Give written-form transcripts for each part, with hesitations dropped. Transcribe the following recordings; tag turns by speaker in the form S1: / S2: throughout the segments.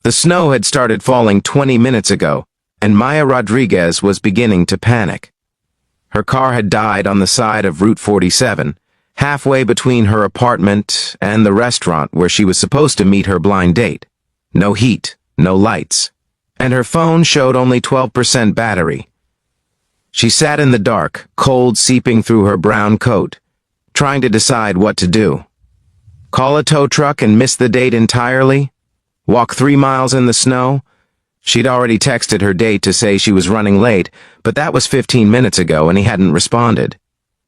S1: The snow had started falling 20 minutes ago, and Maya Rodriguez was beginning to panic. Her car had died on the side of Route 47, halfway between her apartment and the restaurant where she was supposed to meet her blind date. No heat, no lights, and her phone showed only 12% battery. She sat in the dark, cold seeping through her brown coat, trying to decide what to do. Call a tow truck and miss the date entirely? Walk 3 miles in the snow? She'd already texted her date to say she was running late, but that was 15 minutes ago and he hadn't responded.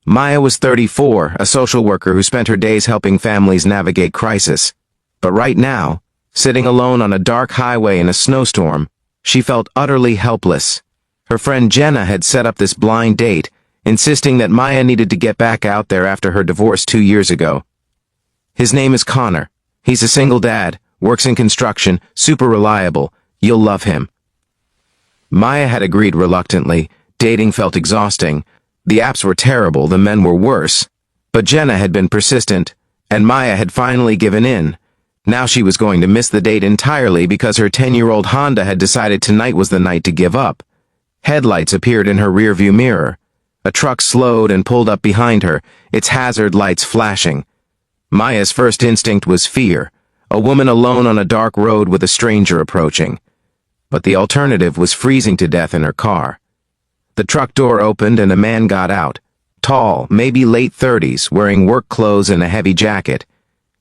S1: Maya was 34, a social worker who spent her days helping families navigate crisis. But right now, sitting alone on a dark highway in a snowstorm, she felt utterly helpless. Her friend Jenna had set up this blind date, insisting that Maya needed to get back out there after her divorce 2 years ago. His name is Connor. He's a single dad, works in construction, super reliable. You'll love him. Maya had agreed reluctantly. Dating felt exhausting. The apps were terrible, the men were worse. But Jenna had been persistent, and Maya had finally given in. Now she was going to miss the date entirely because her 10-year-old Honda had decided tonight was the night to give up. Headlights appeared in her rearview mirror. A truck slowed and pulled up behind her, its hazard lights flashing. Maya's first instinct was fear, a woman alone on a dark road with a stranger approaching. But the alternative was freezing to death in her car. The truck door opened and a man got out, tall, maybe late 30s, wearing work clothes and a heavy jacket.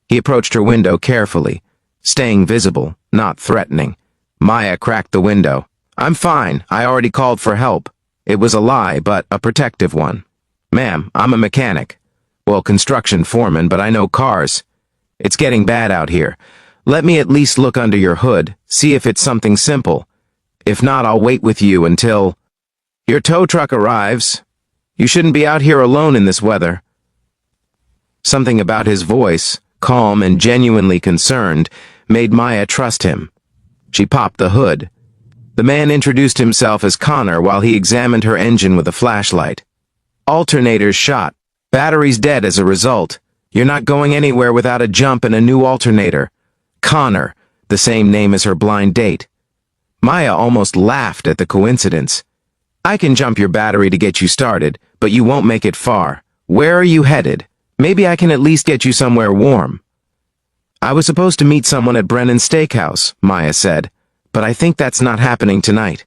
S1: He approached her window carefully, staying visible, not threatening. Maya cracked the window. "I'm fine, I already called for help." It was a lie, but a protective one. "Ma'am, I'm a mechanic. Well, construction foreman, but I know cars. It's getting bad out here. Let me at least look under your hood, see if it's something simple. If not, I'll wait with you until your tow truck arrives. You shouldn't be out here alone in this weather." Something about his voice, calm and genuinely concerned, made Maya trust him. She popped the hood. The man introduced himself as Connor while he examined her engine with a flashlight. "Alternator's shot. Battery's dead as a result. You're not going anywhere without a jump and a new alternator. Connor," the same name as her blind date. Maya almost laughed at the coincidence. "I can jump your battery to get you started, but you won't make it far. Where are you headed? Maybe I can at least get you somewhere warm." "I was supposed to meet someone at Brennan's Steakhouse," Maya said, "but I think that's not happening tonight."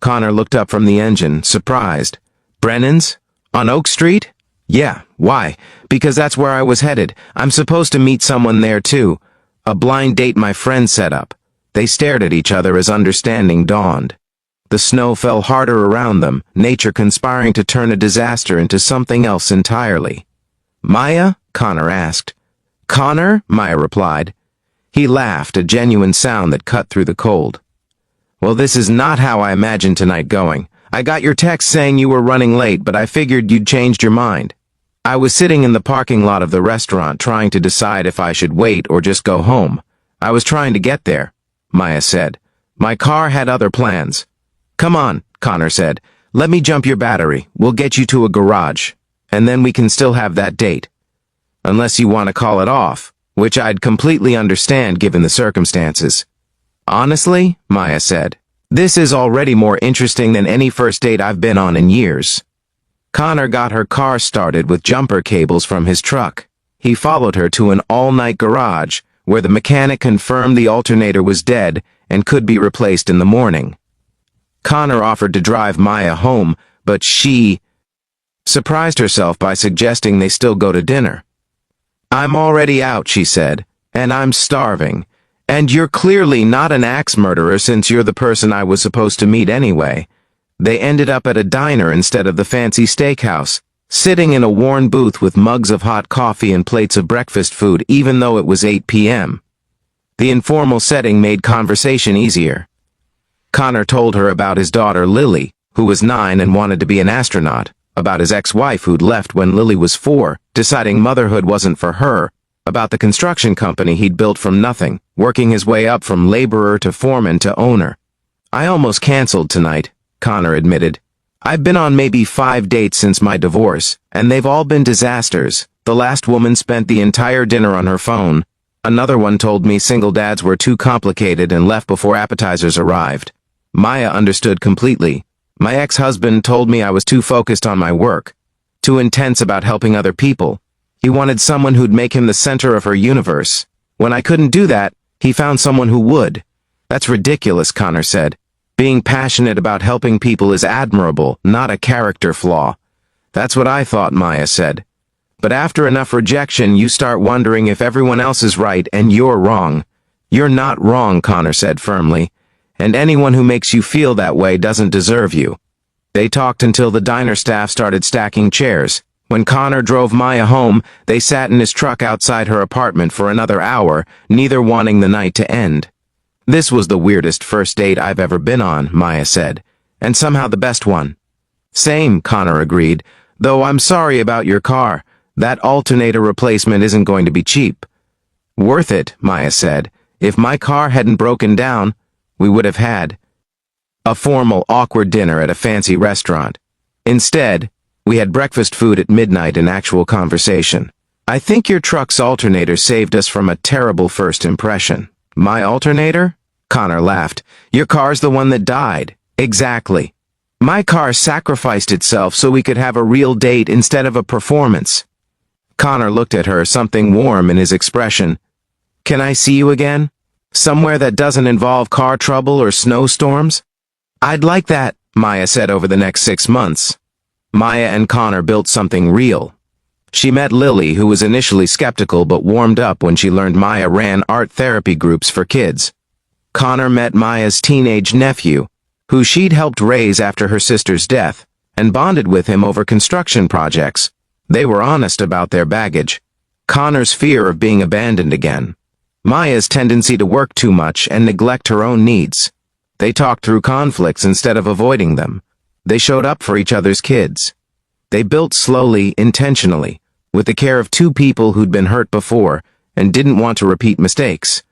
S1: Connor looked up from the engine, surprised. "Brennan's? On Oak Street?" "Yeah, why?" "Because that's where I was headed. I'm supposed to meet someone there too. A blind date my friend set up." They stared at each other as understanding dawned. The snow fell harder around them, nature conspiring to turn a disaster into something else entirely. "Maya?" Connor asked. "Connor?" Maya replied. He laughed, a genuine sound that cut through the cold. "Well, this is not how I imagined tonight going. I got your text saying you were running late, but I figured you'd changed your mind. I was sitting in the parking lot of the restaurant trying to decide if I should wait or just go home. I was trying to get there," Maya said. "My car had other plans." "Come on," Connor said. "Let me jump your battery. We'll get you to a garage, and then we can still have that date. Unless you want to call it off, which I'd completely understand given the circumstances." "Honestly," Maya said, "this is already more interesting than any first date I've been on in years." Connor got her car started with jumper cables from his truck. He followed her to an all-night garage, where the mechanic confirmed the alternator was dead and could be replaced in the morning. Connor offered to drive Maya home, but she surprised herself by suggesting they still go to dinner. "I'm already out," she said, "and I'm starving. And you're clearly not an axe murderer since you're the person I was supposed to meet anyway." They ended up at a diner instead of the fancy steakhouse, sitting in a worn booth with mugs of hot coffee and plates of breakfast food even though it was 8 p.m. The informal setting made conversation easier. Connor told her about his daughter Lily, who was 9 and wanted to be an astronaut, about his ex-wife who'd left when Lily was 4, deciding motherhood wasn't for her, about the construction company he'd built from nothing, working his way up from laborer to foreman to owner. "I almost canceled tonight," Connor admitted. "I've been on maybe 5 dates since my divorce, and they've all been disasters. The last woman spent the entire dinner on her phone. Another one told me single dads were too complicated and left before appetizers arrived. Maya understood completely. My ex-husband told me I was too focused on my work, too intense about helping other people. He wanted someone who'd make him the center of her universe. When I couldn't do that, he found someone who would. That's ridiculous, Connor said. Being passionate about helping people is admirable, not a character flaw. That's what I thought, Maya said. But after enough rejection, you start wondering if everyone else is right and you're wrong. You're not wrong, Connor said firmly. And anyone who makes you feel that way doesn't deserve you. They talked until the diner staff started stacking chairs. When Connor drove Maya home, they sat in his truck outside her apartment for another hour, neither wanting the night to end. This was the weirdest first date I've ever been on, Maya said, and somehow the best one. Same, Connor agreed, though I'm sorry about your car. That alternator replacement isn't going to be cheap. Worth it, Maya said. If my car hadn't broken down, we would have had a formal, awkward dinner at a fancy restaurant. Instead, we had breakfast food at midnight and actual conversation. I think your truck's alternator saved us from a terrible first impression. My alternator? Connor laughed. Your car's the one that died. Exactly. My car sacrificed itself so we could have a real date instead of a performance. Connor looked at her, something warm in his expression. Can I see you again? Somewhere that doesn't involve car trouble or snowstorms? I'd like that, Maya said over the next 6 months. Maya and Connor built something real. She met Lily, who was initially skeptical but warmed up when she learned Maya ran art therapy groups for kids. Connor met Maya's teenage nephew, who she'd helped raise after her sister's death, and bonded with him over construction projects. They were honest about their baggage. Connor's fear of being abandoned again. Maya's tendency to work too much and neglect her own needs. They talked through conflicts instead of avoiding them. They showed up for each other's kids. They built slowly, intentionally, with the care of two people who'd been hurt before and didn't want to repeat mistakes.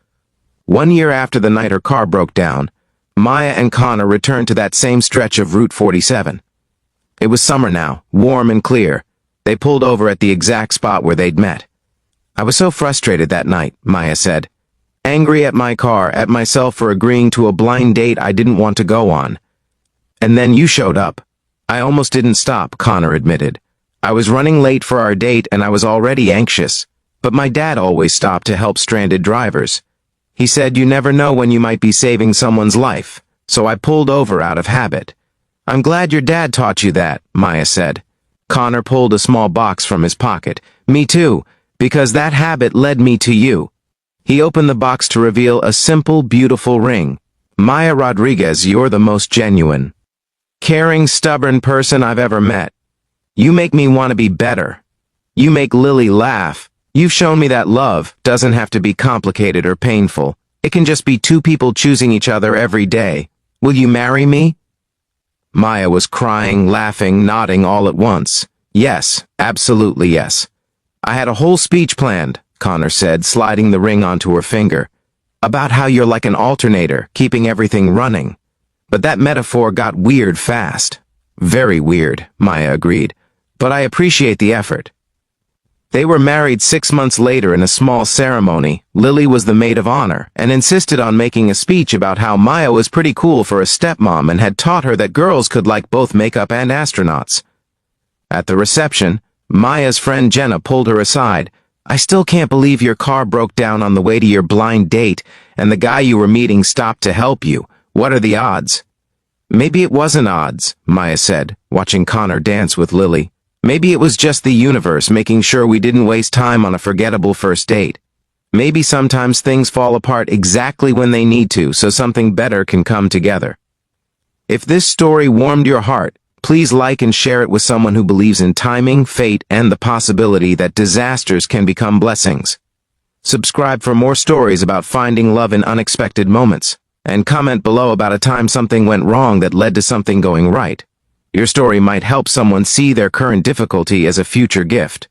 S1: 1 year after the night her car broke down, Maya and Connor returned to that same stretch of Route 47. It was summer now, warm and clear. They pulled over at the exact spot where they'd met. I was so frustrated that night, Maya said. Angry at my car, at myself for agreeing to a blind date I didn't want to go on. And then you showed up. I almost didn't stop, Connor admitted. I was running late for our date and I was already anxious. But my dad always stopped to help stranded drivers. He said you never know when you might be saving someone's life, so I pulled over out of habit. I'm glad your dad taught you that, Maya said. Connor pulled a small box from his pocket. Me too, because that habit led me to you. He opened the box to reveal a simple, beautiful ring. Maya Rodriguez, you're the most genuine, caring, stubborn person I've ever met. You make me want to be better. You make Lily laugh. You've shown me that love doesn't have to be complicated or painful. It can just be two people choosing each other every day. Will you marry me? Maya was crying, laughing, nodding all at once. Yes, absolutely yes. I had a whole speech planned, Connor said, sliding the ring onto her finger, about how you're like an alternator, keeping everything running. But that metaphor got weird fast. Very weird, Maya agreed. But I appreciate the effort. They were married 6 months later in a small ceremony. Lily was the maid of honor and insisted on making a speech about how Maya was pretty cool for a stepmom and had taught her that girls could like both makeup and astronauts. At the reception, Maya's friend Jenna pulled her aside. I still can't believe your car broke down on the way to your blind date and the guy you were meeting stopped to help you. What are the odds? Maybe it wasn't odds, Maya said, watching Connor dance with Lily. Maybe it was just the universe making sure we didn't waste time on a forgettable first date. Maybe sometimes things fall apart exactly when they need to so something better can come together. If this story warmed your heart, please like and share it with someone who believes in timing, fate, and the possibility that disasters can become blessings. Subscribe for more stories about finding love in unexpected moments, and comment below about a time something went wrong that led to something going right. Your story might help someone see their current difficulty as a future gift.